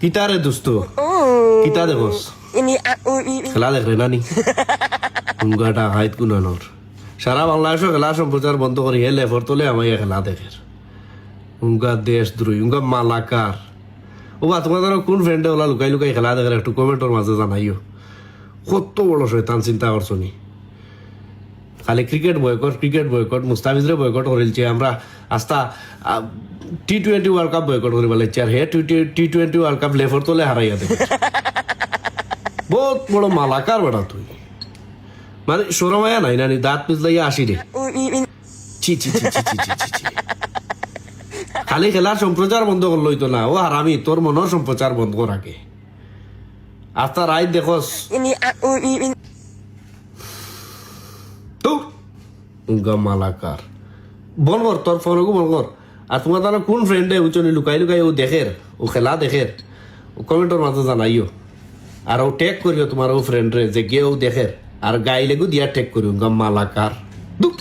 কিতারে দোস্ত কিতা দেখোস খেলা দেখ রে নানি উঙ্গাটা হাইত কুনানোর সারা বাংলাদেশও খেলা সম্প্রচার বন্ধ করি হেলে ফরতলে আমায় খেলা দেখের উঙ্গা দেশদ্রোহী উঙ্গা মালাকার ওবা তোমার ধরো কোন ফ্রেন্ডে ওলা লুকাই লুকাই খেলা দেখের একটু কমেন্টের মাঝে জানাইও কত বড় শয়তান চিন্তা করছো নি খালি ক্রিকেট বয়কট মুস্তাফিজরে বয়কট করেছে আমরা আস্তা T20 ওয়ার্ল্ড কাপ বয়কট করে বলেছি আর হে T20 ওয়ার্ল্ড কাপ লেফর তোলে হারাইয়া দেবে বহুত বড় মালাকার বেটা তুই মানে সরমায়া নাই নানি দাঁত পিছলাইয়া আসি রে ছি ছি ছি ছি ছি ছি ছি ছি। খালি খেলার সম্প্রচার বন্ধ করলো তো না ও হারামি তোর মনের সম্প্রচার বন্ধ রাখে আস্তা রাই দেখোস তো উঙ্গা মালাকার বল কর তোর ফোনকে বল কর আর তোমার তারা কোন ফ্রেন্ডে উচনি লুকাই লুকাই ও দেখের ও খেলা দেখের ও কমেন্টের মাঝে জানাইও আর ও ট্যাগ করিও তোমার ও ফ্রেন্ডরে যে গিয়ে ও দেখের আর গাইলেগু দিয়া ট্যাগ করিও উঙ্গা মালাকার দুঃখ